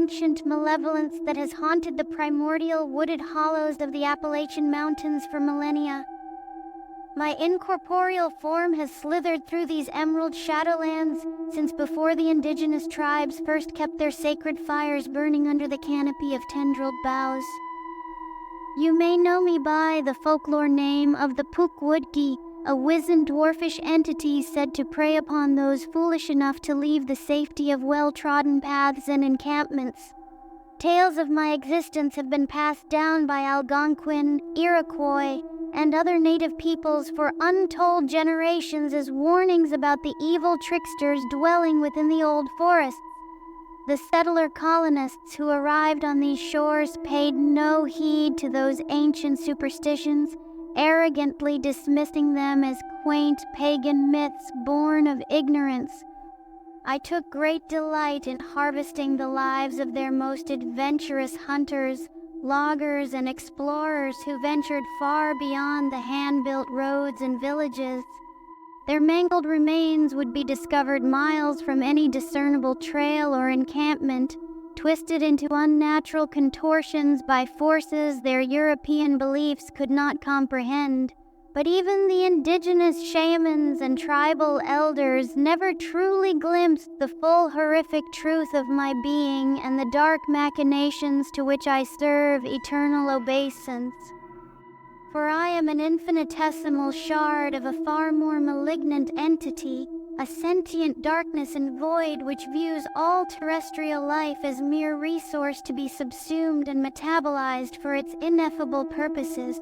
ancient malevolence that has haunted the primordial wooded hollows of the Appalachian Mountains for millennia. My incorporeal form has slithered through these emerald shadowlands since before the indigenous tribes first kept their sacred fires burning under the canopy of tendrilled boughs. You may know me by the folklore name of the Pukwudgie, a wizened dwarfish entity said to prey upon those foolish enough to leave the safety of well-trodden paths and encampments. Tales of my existence have been passed down by Algonquin, Iroquois, and other native peoples for untold generations as warnings about the evil tricksters dwelling within the old forests. The settler colonists who arrived on these shores paid no heed to those ancient superstitions, arrogantly dismissing them as quaint pagan myths born of ignorance. I took great delight in harvesting the lives of their most adventurous hunters, loggers, and explorers who ventured far beyond the hand-built roads and villages. Their mangled remains would be discovered miles from any discernible trail or encampment, twisted into unnatural contortions by forces their European beliefs could not comprehend. But even the indigenous shamans and tribal elders never truly glimpsed the full horrific truth of my being and the dark machinations to which I serve eternal obeisance. For I am an infinitesimal shard of a far more malignant entity, a sentient darkness and void which views all terrestrial life as mere resource to be subsumed and metabolized for its ineffable purposes.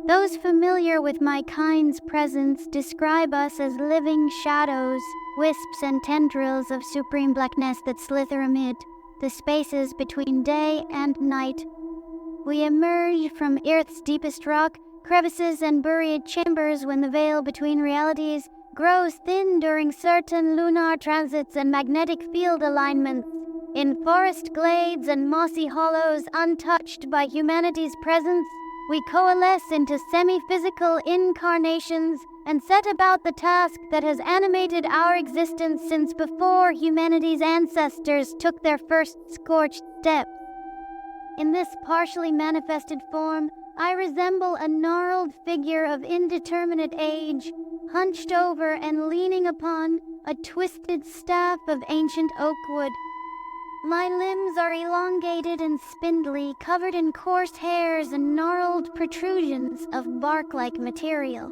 Those familiar with my kind's presence describe us as living shadows, wisps and tendrils of supreme blackness that slither amid the spaces between day and night. We emerge from Earth's deepest rock, crevices and buried chambers when the veil between realities grows thin during certain lunar transits and magnetic field alignments. In forest glades and mossy hollows untouched by humanity's presence, we coalesce into semi-physical incarnations and set about the task that has animated our existence since before humanity's ancestors took their first scorched steps. In this partially manifested form, I resemble a gnarled figure of indeterminate age, hunched over and leaning upon a twisted staff of ancient oak wood. My limbs are elongated and spindly, covered in coarse hairs and gnarled protrusions of bark-like material.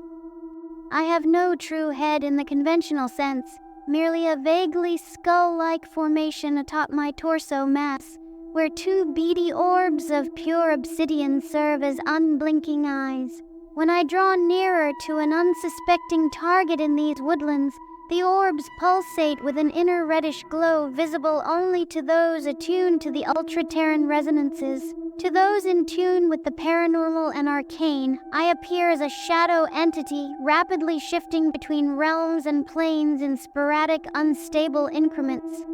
I have no true head in the conventional sense, merely a vaguely skull-like formation atop my torso mass, where two beady orbs of pure obsidian serve as unblinking eyes. When I draw nearer to an unsuspecting target in these woodlands, the orbs pulsate with an inner reddish glow visible only to those attuned to the ultra-terran resonances. To those in tune with the paranormal and arcane, I appear as a shadow entity rapidly shifting between realms and planes in sporadic, unstable increments.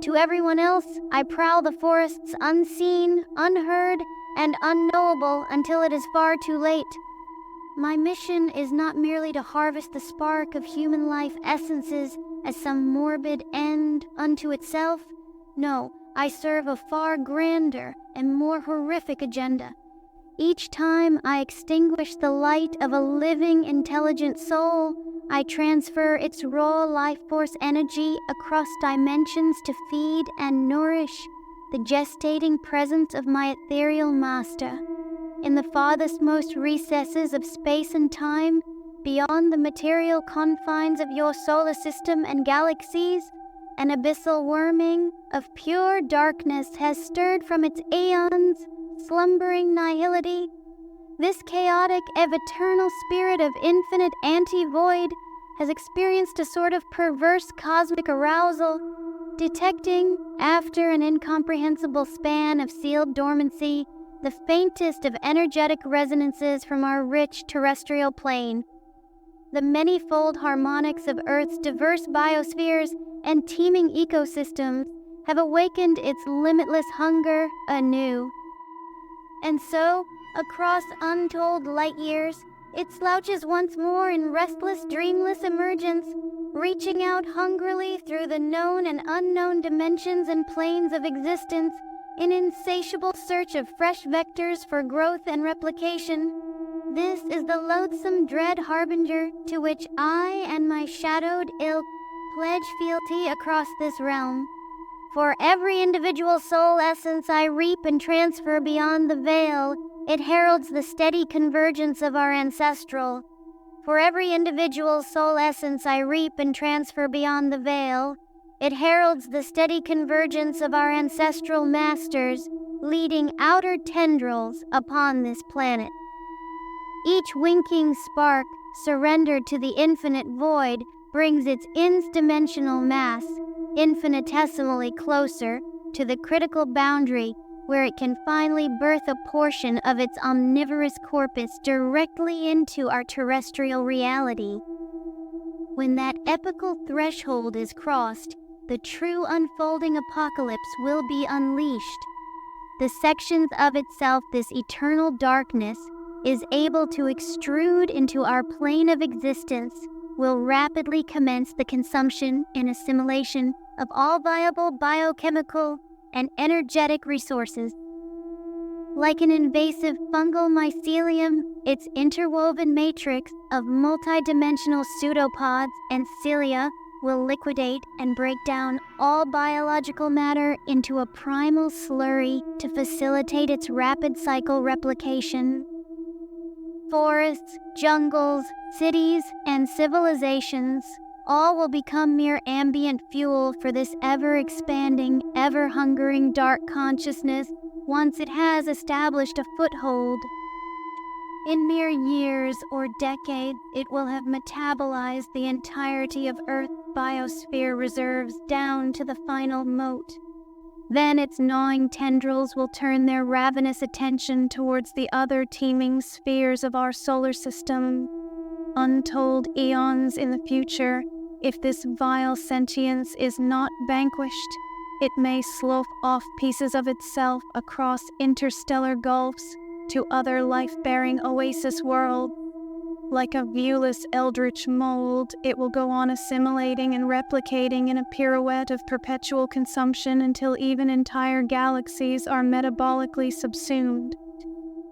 To everyone else, I prowl the forests unseen, unheard, and unknowable until it is far too late. My mission is not merely to harvest the spark of human life essences as some morbid end unto itself. No, I serve a far grander and more horrific agenda. Each time I extinguish the light of a living, intelligent soul, I transfer its raw life force energy across dimensions to feed and nourish the gestating presence of my ethereal master. In the farthest most recesses of space and time, beyond the material confines of your solar system and galaxies, an abyssal worming of pure darkness has stirred from its aeons, slumbering nihility. This chaotic, eternal spirit of infinite anti-void has experienced a sort of perverse cosmic arousal, detecting, after an incomprehensible span of sealed dormancy, the faintest of energetic resonances from our rich terrestrial plane. The many-fold harmonics of Earth's diverse biospheres and teeming ecosystems have awakened its limitless hunger anew. And so, across untold light years, it slouches once more in restless, dreamless emergence, reaching out hungrily through the known and unknown dimensions and planes of existence in insatiable search of fresh vectors for growth and replication. This is the loathsome dread harbinger to which I and my shadowed ilk pledge fealty across this realm. For every individual soul essence I reap and transfer beyond the veil, it heralds the steady convergence of our ancestral. For every individual soul essence I reap and transfer beyond the veil, it heralds the steady convergence of our ancestral masters, leading outer tendrils upon this planet. Each winking spark, surrendered to the infinite void, brings its nth-dimensional mass infinitesimally closer to the critical boundary where it can finally birth a portion of its omnivorous corpus directly into our terrestrial reality. When that epical threshold is crossed, the true unfolding apocalypse will be unleashed. The sections of itself this eternal darkness is able to extrude into our plane of existence will rapidly commence the consumption and assimilation of all viable biochemical and energetic resources. Like an invasive fungal mycelium, its interwoven matrix of multidimensional pseudopods and cilia will liquidate and break down all biological matter into a primal slurry to facilitate its rapid cycle replication. Forests, jungles, cities, and civilizations all will become mere ambient fuel for this ever-expanding, ever-hungering dark consciousness once it has established a foothold. In mere years or decades, it will have metabolized the entirety of Earth's biosphere reserves down to the final mote. Then its gnawing tendrils will turn their ravenous attention towards the other teeming spheres of our solar system. Untold eons in the future, if this vile sentience is not vanquished, it may slough off pieces of itself across interstellar gulfs to other life-bearing oasis worlds. Like a viewless eldritch mold, it will go on assimilating and replicating in a pirouette of perpetual consumption until even entire galaxies are metabolically subsumed.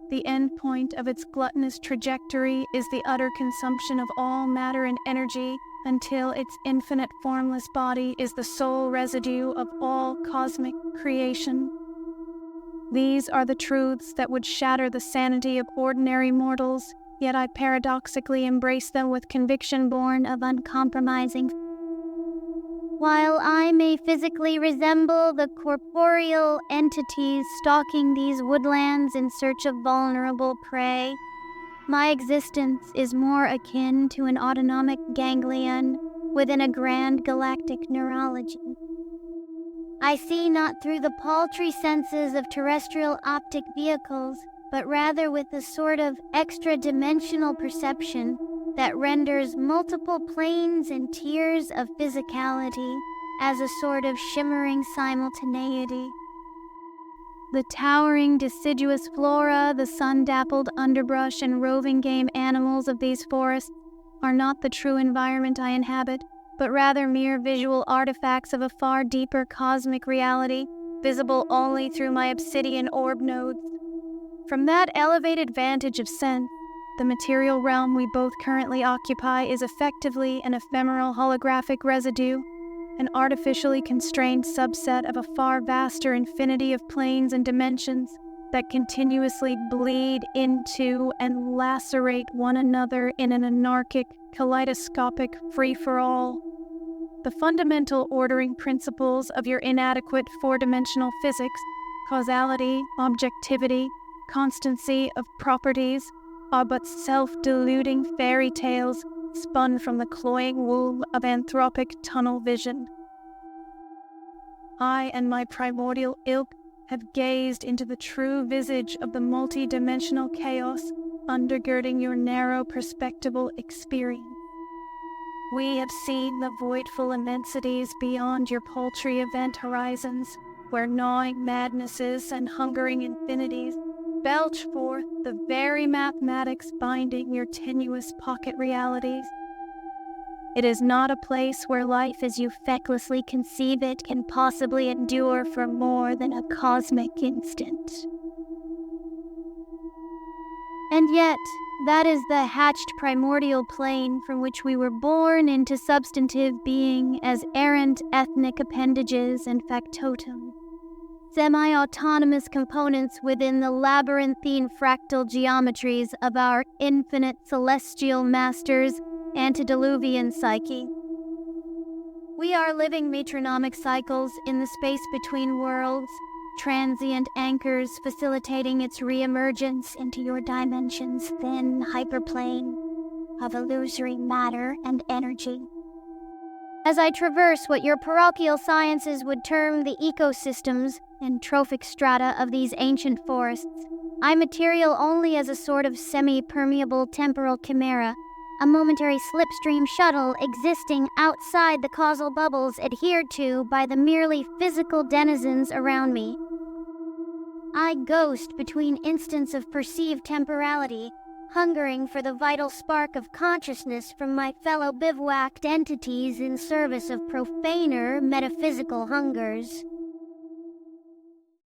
The end point of its gluttonous trajectory is the utter consumption of all matter and energy until its infinite formless body is the sole residue of all cosmic creation. These are the truths that would shatter the sanity of ordinary mortals, yet I paradoxically embrace them with conviction born of uncompromising. While I may physically resemble the corporeal entities stalking these woodlands in search of vulnerable prey, my existence is more akin to an autonomic ganglion within a grand galactic neurology. I see not through the paltry senses of terrestrial optic vehicles, but rather with a sort of extra-dimensional perception that renders multiple planes and tiers of physicality as a sort of shimmering simultaneity. The towering deciduous flora, the sun-dappled underbrush, and roving game animals of these forests are not the true environment I inhabit, but rather mere visual artifacts of a far deeper cosmic reality, visible only through my obsidian orb nodes. From that elevated vantage of sense, the material realm we both currently occupy is effectively an ephemeral holographic residue, an artificially constrained subset of a far vaster infinity of planes and dimensions that continuously bleed into and lacerate one another in an anarchic, kaleidoscopic free-for-all. The fundamental ordering principles of your inadequate four-dimensional physics, causality, objectivity, constancy of properties, are but self-deluding fairy tales spun from the cloying womb of anthropic tunnel vision. I and my primordial ilk have gazed into the true visage of the multi-dimensional chaos undergirding your narrow perspectival experience. We have seen the voidful immensities beyond your paltry event horizons, where gnawing madnesses and hungering infinities belch forth the very mathematics binding your tenuous pocket realities. It is not a place where life as you fecklessly conceive it can possibly endure for more than a cosmic instant. And yet, that is the hatched primordial plane from which we were born into substantive being as errant ethnic appendages and factotum, semi-autonomous components within the labyrinthine fractal geometries of our infinite celestial master's antediluvian psyche. We are living metronomic cycles in the space between worlds, transient anchors facilitating its re-emergence into your dimension's thin hyperplane of illusory matter and energy. As I traverse what your parochial sciences would term the ecosystems and trophic strata of these ancient forests, I material only as a sort of semi-permeable temporal chimera, a momentary slipstream shuttle existing outside the causal bubbles adhered to by the merely physical denizens around me. I ghost between instants of perceived temporality, hungering for the vital spark of consciousness from my fellow bivouacked entities in service of profaner metaphysical hungers.